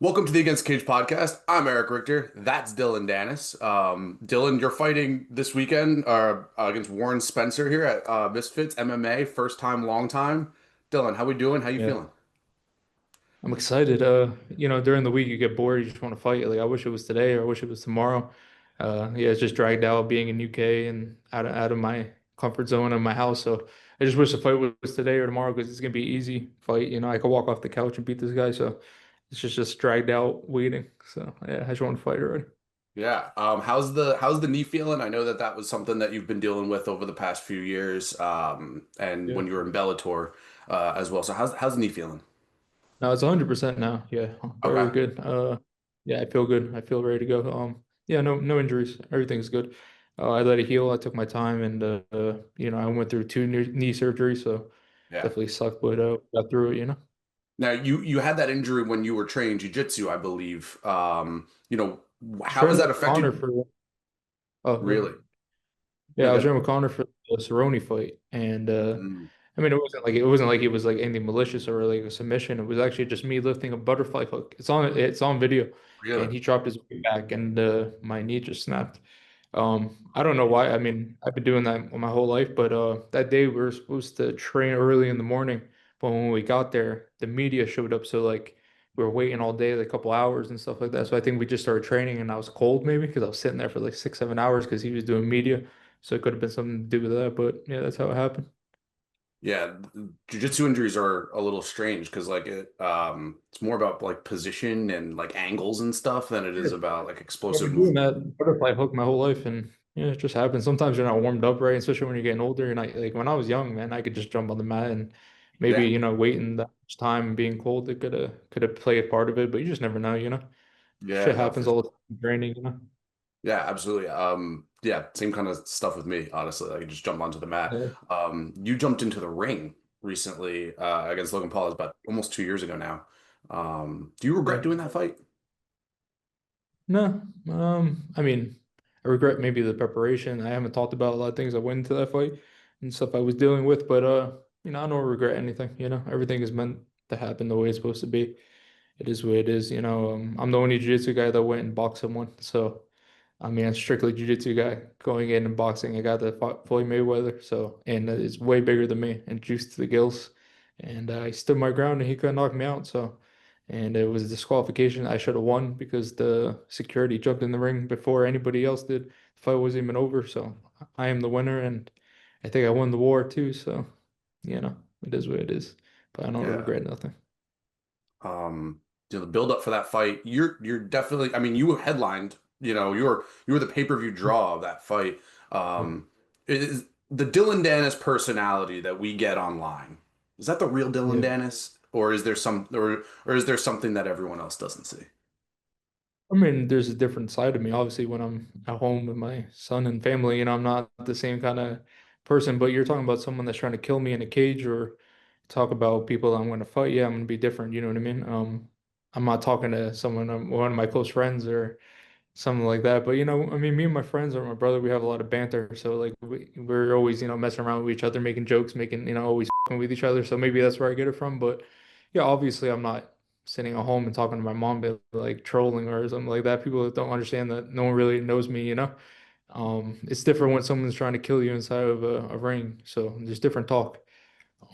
Welcome to the Against Cage podcast. I'm Eric Richter. That's Dillon Danis. Dillon, you're fighting this weekend against Warren Spencer here at Misfits MMA. First time, long time. Dillon, how we doing? How you Yeah, feeling? I'm excited. During the week you get bored, you just want to fight. Like I wish it was today or I wish it was tomorrow. Yeah, it's just dragged out being in UK and out of my comfort zone in my house. So I just wish the fight was today or tomorrow because it's gonna be an easy fight. I could walk off the couch and beat this guy. So it's just dragged out waiting. So yeah, I just want to fight already. Yeah. How's the knee feeling? I know that that was something that you've been dealing with over the past few years, and Yeah. when you were in Bellator as well. So how's the knee feeling? No, it's 100% now. Yeah, very Okay. good. Yeah, I feel good. I feel ready to go. Yeah, no injuries. Everything's good. I let it heal. I took my time, and I went through two knee surgeries, so Yeah. definitely sucked, but got through it. Now you had that injury when you were training jiu-jitsu, I believe. I was How has training that with Connor affected? for. Oh, go Really? ahead. No, Yeah, I was good. training with Conor for the Cerrone fight, and Mm, I mean, it wasn't like it was like anything malicious or like a submission. It was actually just me lifting a butterfly hook. It's on video, really? and he dropped his weight back, and my knee just snapped. I don't know why. I mean, I've been doing that my whole life, but that day we were supposed to train early in the morning, but when we got there, the media showed up, so like we were waiting all day, like a couple hours and stuff like that. So I think we just started training, and I was cold maybe because I was sitting there for like 6, 7 hours because he was doing media. So it could have been something to do with that, but yeah, that's how it happened. Yeah, jiu-jitsu injuries are a little strange because it's more about like position and like angles and stuff than it Yeah. is about like I've explosive been doing movement. that butterfly hook my whole life, and yeah, it just happens. Sometimes you're not warmed up right, especially when you're getting older. And like when I was young, man, I could just jump on the mat and maybe Yeah, waiting that much time and being cold, it could have played a part of it. But you just never know. yeah, Shit no, for happens sure. all the time in training. Yeah, absolutely. Yeah, same kind of stuff with me, honestly. I could just jump onto the mat. Yeah, You jumped into the ring recently against Logan Paul. It's about almost 2 years ago now. Do you regret yeah. doing that fight? No, I mean, I regret maybe the preparation. I haven't talked about a lot of things that went into that fight and stuff I was dealing with, but I don't regret anything. Everything is meant to happen the way it's supposed to be. It is what it is. I'm the only jiu-jitsu guy that went and boxed someone. So, I mean, I'm strictly jiu-jitsu guy going in and boxing. I got the Floyd Mayweather. So, and it's way bigger than me and juiced to the gills. And I stood my ground and he couldn't knock me out. So, and it was a disqualification. I should have won because the security jumped in the ring before anybody else did. The fight wasn't even over. So, I am the winner and I think I won the war too. So, it is what it is. But I don't Yeah. regret nothing. Um, the build up for that fight, you're definitely. I mean, you headlined. You were the pay-per-view draw of that fight. Yeah. Is the Dillon Danis personality that we get online? Is that the real Dillon Yeah. Danis, or is there or is there something that everyone else doesn't see? I mean, there's a different side of me. Obviously, when I'm at home with my son and family, I'm not the same kind of person. But you're talking about someone that's trying to kill me in a cage, or talk about people I'm going to fight. Yeah, I'm going to be different. You know what I mean? I'm not talking to someone, one of my close friends, or something like that. But I mean, me and my friends or my brother, we have a lot of banter. So like we're always, messing around with each other, making jokes, making, always fing with each other. So maybe that's where I get it from. But yeah, obviously I'm not sitting at home and talking to my mom, but like trolling or something like that. People don't understand that no one really knows me. It's different when someone's trying to kill you inside of a ring. So there's different talk.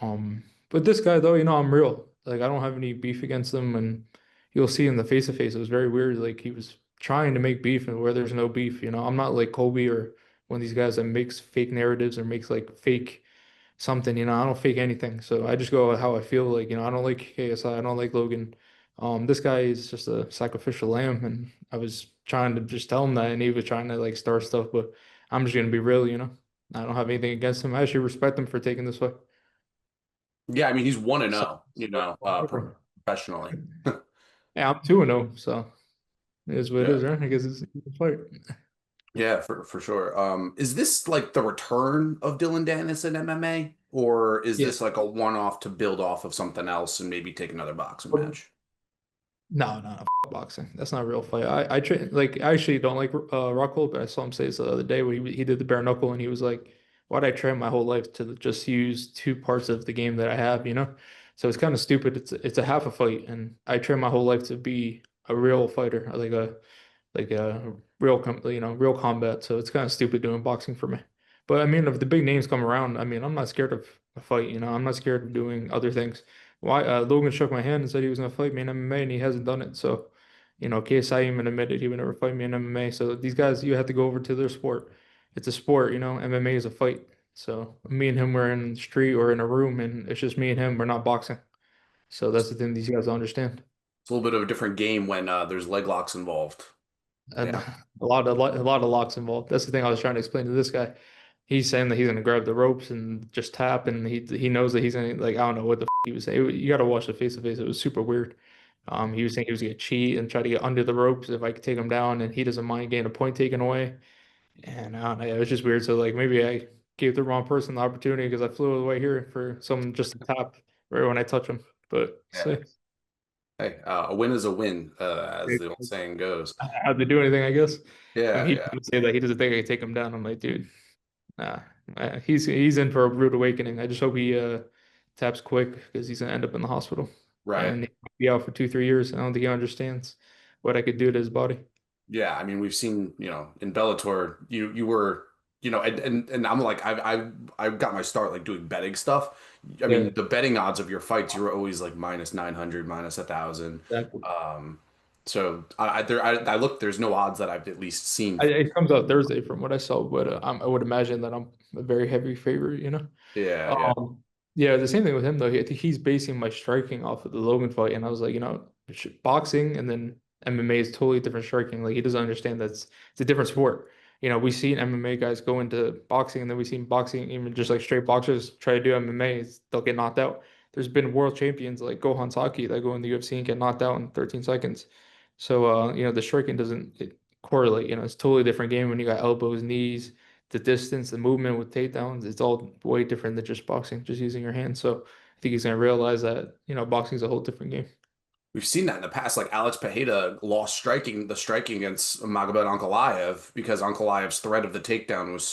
But this guy though, I'm real. Like I don't have any beef against him, and you'll see in the face to face, it was very weird. Like he was trying to make beef and where there's no beef. I'm not like Kobe or one of these guys that makes fake narratives or makes like fake something. I don't fake anything. So I just go how I feel. Like, I don't like KSI, I don't like Logan. This guy is just a sacrificial lamb, and I was trying to just tell him that, and he was trying to like start stuff, but I'm just gonna be real. I don't have anything against him. I actually respect him for taking this way. Yeah, I mean, he's 1-0, So, professionally. yeah, I'm 2-0, so it is what it Yeah. is, right? I guess it's a fight. Yeah, for sure. Is this like the return of Dylan Danis in MMA, or is Yeah. this like a one-off to build off of something else and maybe take another boxing But match? no, boxing. That's not a real fight. I train like I actually don't like Rockhold, but I saw him say this the other day when he did the bare knuckle and he was like, "Why'd I train my whole life to just use two parts of the game that I have?" So it's kind of stupid. It's a half a fight, and I trained my whole life to be a real fighter, like a real real combat. So it's kind of stupid doing boxing for me. But I mean, if the big names come around, I mean, I'm not scared of a fight. I'm not scared of doing other things. Why? Logan shook my hand and said he was gonna fight me in MMA, and he hasn't done it. So, KSI even admitted he would never fight me in MMA. So these guys, you have to go over to their sport. It's a sport. MMA is a fight. So me and him were in the street or in a room, and it's just me and him. We're not boxing. So that's the thing these guys don't understand. It's a little bit of a different game when there's leg locks involved. And Yeah, a lot of locks involved. That's the thing I was trying to explain to this guy. He's saying that he's gonna grab the ropes and just tap, and he knows that he's gonna like I don't know what the f he was saying. You got to watch the face to face. It was super weird. He was saying he was gonna cheat and try to get under the ropes if I could take him down, and he doesn't mind getting a point taken away. And I don't know, it was just weird. So like maybe I gave the wrong person the opportunity because I flew away here for someone just to tap right when I touch him. But yeah. so Hey, a win is a win, as the old saying goes. I had to do anything, I guess. I mean, Yeah, he yeah. didn't say that he doesn't think I can take him down. I'm like, dude. Nah, he's in for a rude awakening. I just hope he taps quick because he's gonna end up in the hospital Right. and he'll be out for 2, 3 years. I don't think he understands what I could do to his body. Yeah, I mean, we've seen, in Bellator, you were, and I'm like, I've got my start like doing betting stuff. I Yeah, mean, the betting odds of your fights, you were always like minus 900, minus 1,000. exactly. Um, so I look, there's no odds that I've at least seen. It comes out Thursday from what I saw, but I would imagine that I'm a very heavy favorite. Yeah, yeah. Um, yeah, the same thing with him though. I think he's basing my striking off of the Logan fight, and I was like, boxing and then MMA is totally different striking. Like he doesn't understand it's a different sport. We've seen MMA guys go into boxing, and then we've seen boxing, even just like straight boxers try to do MMA, they'll get knocked out. There's been world champions like Gohan Saki that go in the UFC and get knocked out in 13 seconds. So, the striking doesn't correlate. It's a totally different game when you got elbows, knees, the distance, the movement with takedowns. It's all way different than just boxing, just using your hands. So I think he's gonna realize that, boxing is a whole different game. We've seen that in the past. Like Alex Pereira lost striking against Magomed Ankalaev because Ankalaev's threat of the takedown was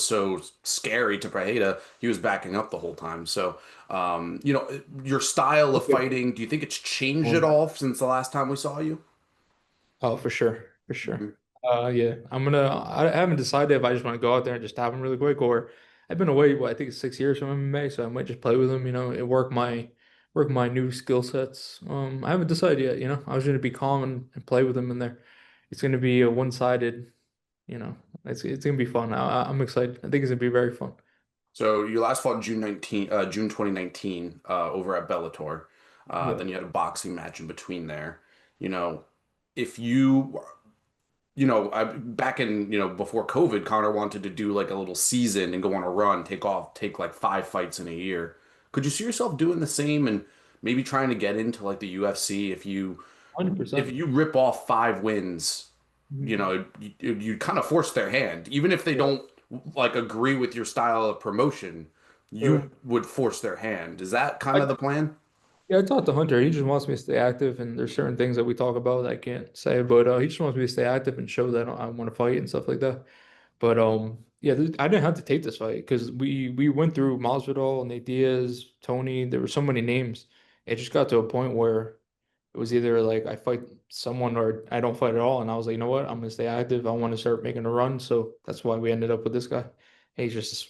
so scary to Pereira. He was backing up the whole time. So, your style of Okay. fighting, do you think it's changed at Um, all since the last time we saw you? Oh, for sure, for Mhm. sure. Yeah, I haven't decided if I just want to go out there and just tap him really quick, or I've been away, I think it's 6 years from MMA, so I might just play with him, and work my new skill sets. I haven't decided yet, I was gonna be calm and play with him in there. It's gonna be a one-sided, you know, it's gonna be fun. I'm excited. I think it's gonna be very fun. So you last fought June 2019, over at Bellator. Yeah, Then you had a boxing match in between there. You know, if you back in, before COVID, Conor wanted to do like a little season and go on a run, take like 5 fights in a year. Could you see yourself doing the same and maybe trying to get into like the UFC if 100%. you rip off 5 wins, you kind of force their hand, even if they Yeah, don't like agree with your style of promotion, you sure. would force their hand. Is that kind of the plan? Yeah, I talked to Hunter. He just wants me to stay active, and there's certain things that we talk about that I can't say, but he just wants me to stay active and show that I want to fight and stuff like that. But yeah, I didn't have to take this fight because we went through Masvidal, Nate Diaz, Tony. There were so many names. It just got to a point where it was either like I fight someone or I don't fight at all. And I was like, you know what? I'm gonna stay active. I want to start making a run. So that's why we ended up with this guy. He's just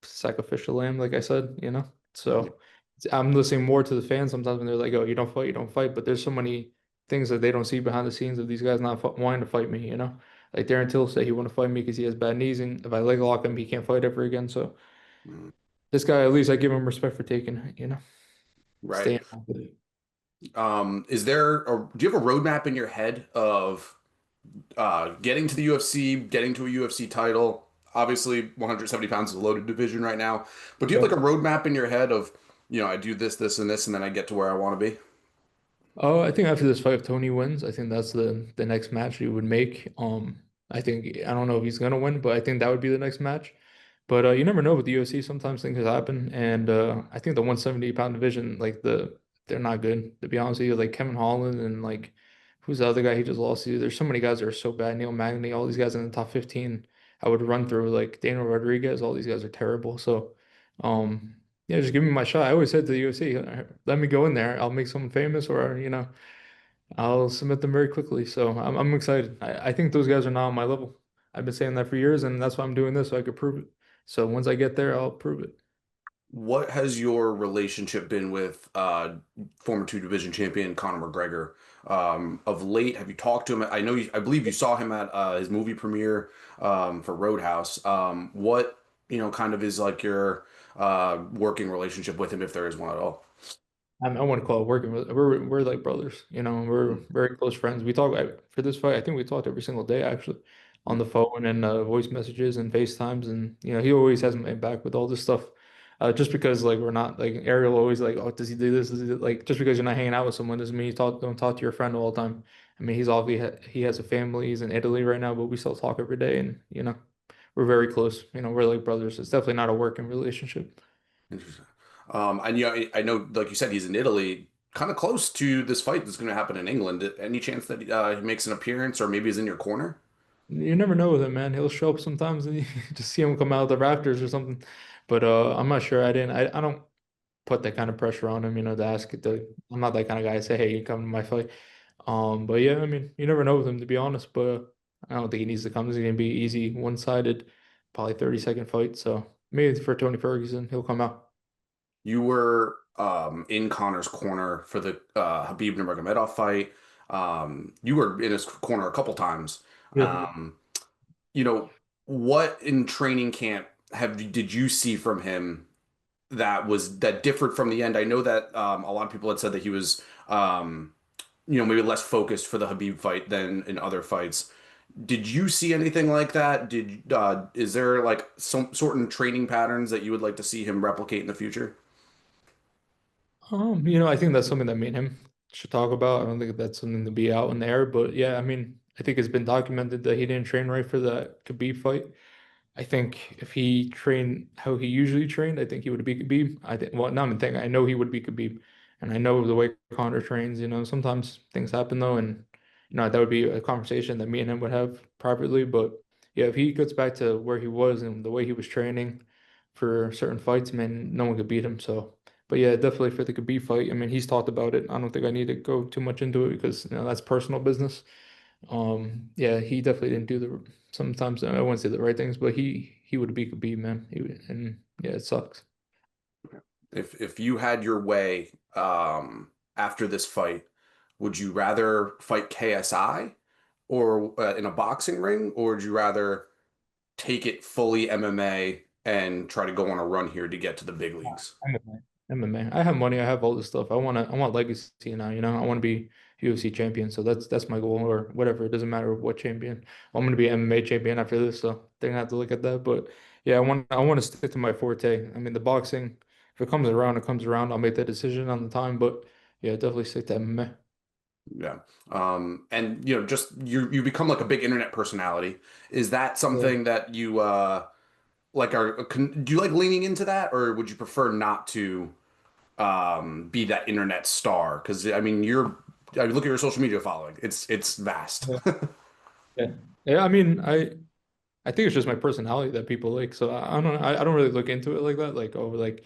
a sacrificial lamb, like I said. So I'm listening more to the fans sometimes when they're like, "Oh, you don't fight, you don't fight." But there's so many things that they don't see behind the scenes of these guys not wanting to fight me. Like Darren Till said he want to fight me because he has bad knees, and if I leg lock him, he can't fight ever again. So Mm, this guy, at least I give him respect for taking it. right. Staying active. Do you have a roadmap in your head of getting to the UFC, getting to a UFC title? Obviously, 170 pounds is a loaded division right now, but do you have Yeah. like a roadmap in your head of, I do this, this, and this, and then I get to where I want to be? Oh, I think after this fight, if Tony wins, I think that's the next match he would make. I don't know if he's gonna win, but I think that would be the next match. But you never know with the UFC. Sometimes things happen, and I think the 170-pound division, like they're not good to be honest with you. Like Kevin Holland and like who's the other guy he just lost to? There's so many guys that are so bad. Neil Magny, all these guys in the top 15. I would run through like Daniel Rodriguez. All these guys are terrible. So, um, yeah, just give me my shot. I always said to the UFC, let me go in there. I'll make someone famous, or I'll submit them very quickly. So I'm excited. I think those guys are now on my level. I've been saying that for years, and that's why I'm doing this so I could prove it. So once I get there, I'll prove it. What has your relationship been with former two division champion Conor McGregor? Of late, have you talked to him? I know I believe you saw him at his movie premiere for Roadhouse. What kind of is like your working relationship with him, if there is one at all? I want to call it working with. We're like brothers, we're very close friends. We talk for this fight. I think we talked every single day actually, on the phone and voice messages and FaceTimes, and he always has my back with all this stuff. Just because like we're not like Ariel always like, oh, does he do this? Does he do, like just because you're not hanging out with someone doesn't mean you don't talk to your friend all the time. I mean, he's obviously he has a family. He's in Italy right now, but we still talk every day, and we're very close. We're like brothers. It's definitely not a working relationship. Interesting. And I know, like you said, he's in Italy, kind of close to this fight that's going to happen in England. Any chance that he makes an appearance or maybe is in your corner? You never know with him, man. He'll show up sometimes and you just see him come out of the rafters or something. But I'm not sure. I don't put that kind of pressure on him, to ask it to I'm not that kind of guy to say, hey, you come to my fight. But yeah, I mean, you never know with him to be honest, but I don't think he needs to come. It's gonna be easy, one-sided, probably 30-second fight. So maybe for Tony Ferguson, he'll come out. You were in Connor's corner for the Habib Nurmagomedov fight. You were in his corner a couple times. Yeah. Um, you know, what in training camp did you see from him that differed from the end? I know that a lot of people had said that he was maybe less focused for the Habib fight than in other fights. Did you see anything like that? Is there like some certain training patterns that you would like to see him replicate in the future? I think that's something that me and him should talk about. I don't think that's something to be out in the air, but yeah, I mean, I think it's been documented that he didn't train right for that Khabib fight. I think if he trained how he usually trained, I think he would beat Khabib. I think, well, not even think, I know he would beat Khabib. And I know the way Conor trains, sometimes things happen though. And, that would be a conversation that me and him would have privately. But yeah, if he gets back to where he was and the way he was training for certain fights, man, no one could beat him. So, but yeah, definitely for the Khabib fight. I mean, he's talked about it. I don't think I need to go too much into it because, that's personal business. Yeah, he definitely didn't do sometimes I wouldn't say the right things, but he would be Khabib, man. And yeah, it sucks. If you had your way after this fight, would you rather fight KSI or in a boxing ring, or would you rather take it fully MMA and try to go on a run here to get to the big Yeah, leagues? MMA. I have money. I have all this stuff. I want legacy now. I want to be UFC champion. So that's my goal, or whatever. It doesn't matter what champion. I'm going to be MMA champion after this. So they're gonna have to look at that. But yeah, I want to stick to my forte. I mean, the boxing. If it comes around, it comes around. I'll make that decision on the time. But yeah, definitely stick to MMA. Yeah. And just you become like a big internet personality. Is that Yeah. something that you like do you like leaning into that, or would you prefer not to be that internet star? Because I mean, I mean, look at your social media following. It's vast. Yeah. Yeah. Yeah. I mean, I think it's just my personality that people like. So I don't know. I don't really look into it like that. Like, oh, like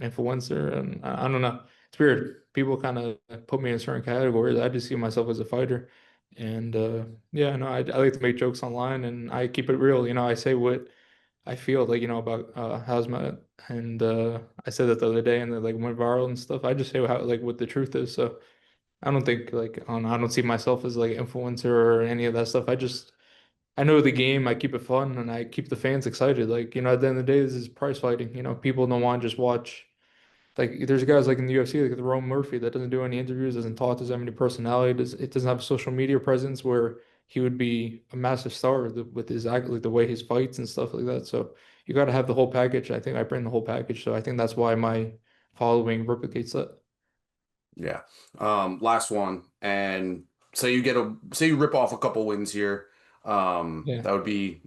influencer, and I don't know. It's weird. People kind of put me in certain categories. I just see myself as a fighter, and yeah, no, I like to make jokes online, and I keep it real. I say what I feel like, about hazmat, and I said that the other day, and it like went viral and stuff. I just say how like what the truth is. So I don't think like I don't see myself as like influencer or any of that stuff. I know the game. I keep it fun and I keep the fans excited. Like, at the end of the day, this is prize fighting. People don't want to just watch. Like, there's guys like in the UFC, like the Roman Murphy, that doesn't do any interviews, doesn't talk, doesn't have any personality, it doesn't have a social media presence where he would be a massive star with his act, like the way his fights and stuff like that. So you got to have the whole package. I think I bring the whole package. So I think that's why my following replicates that. Yeah. Last one. And say you rip off a couple wins here. Yeah. That would be,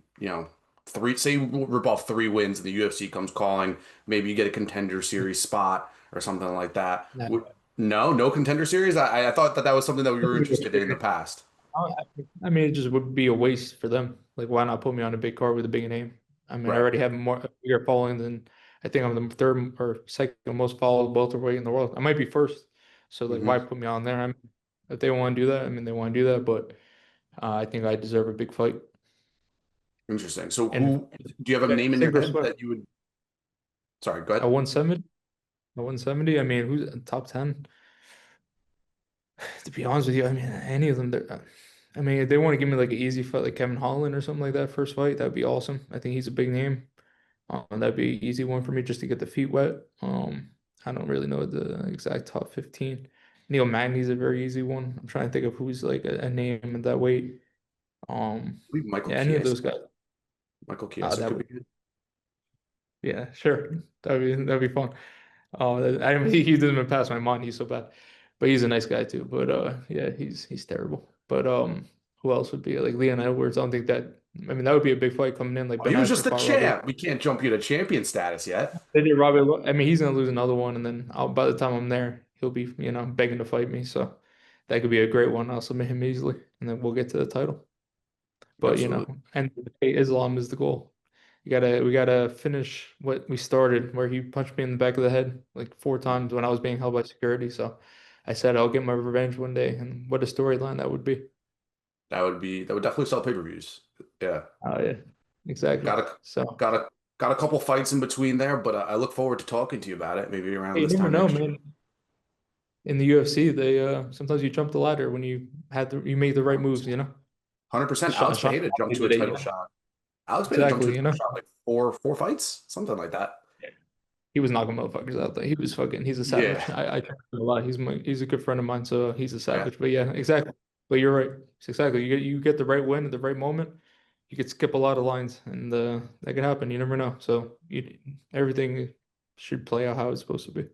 three, say you rip off 3 wins and the UFC comes calling, maybe you get a contender series spot or something like that. Nah. No contender series. I thought that was something that we were interested in the I past. I mean, it just would be a waste for them. Like, why not put me on a big card with a big name? I mean, I Right. already have a bigger following than I think I'm the third or second most followed welterweight in the world. I might be first. So, like, why Hmm. put me on there? If they want to do that, I mean, they want to do that, but I think I deserve a big fight. Interesting. So And who do you have a name in your sink or head swim. that you would? Sorry, go At ahead. 170, at 170, I mean, who's top 10? To be honest with you, I mean, any of them. I mean, if they want to give me like an easy fight, like Kevin Holland or something like that, first fight, that'd be awesome. I think he's a big name. That'd be an easy one for me just to get the feet wet. I don't really know the exact top 15. Neil Magny's a very easy one. I'm trying to think of who's like a name at that weight. I believe Michael Yeah, any of Chiesa. those guys. Michael Chiesa That could be would, good. yeah, sure. That'd be fun. I mean, he doesn't even pass my mind. He's so bad, but he's a nice guy too. But yeah, he's terrible. But who else would be like Leon Edwards? I don't think that. I mean, that would be a big fight coming in like Oh, he Ben was Askren just the fought Robbie. champ. We can't jump you to champion status yet. They did Robbie. I mean, he's gonna lose another one, and then by the time I'm there, he'll be begging to fight me. So that could be a great one. I'll submit him easily, and then we'll get to the title. But Absolutely. and Islam is the goal. We gotta finish what we started, where he punched me in the back of the head like 4 times when I was being held by security. So I said I'll get my revenge one day, and what a storyline that would be. That would definitely sell pay-per-views. Yeah. Oh yeah, exactly. Got a So got a got a couple fights in between there, but I look forward to talking to you about it maybe around hey, you this never time know, next year. man. In the UFC, they sometimes you jump the ladder when you make the right moves. 100%. Sean, Alex Sean Pereira jumped to a did it. title shot. Alex Pereira jumped to a Exactly. title shot like four fights, something like that. He was knocking motherfuckers out there. He was fucking. He's a Yeah, savage. I trust him a lot. He's a good friend of mine, so he's a yeah, savage. But yeah, exactly. But you're right. It's exactly. You get the right win at the right moment. You could skip a lot of lines, and that could happen. You never know. So everything should play out how it's supposed to be.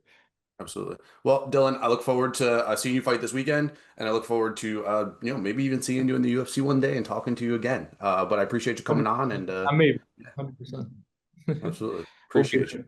absolutely. Well, Dylan, I look forward to seeing you fight this weekend, and I look forward to maybe even seeing you in the UFC one day and talking to you again. But I appreciate you coming on, and 100%. I may 100%. absolutely We'll be appreciate you.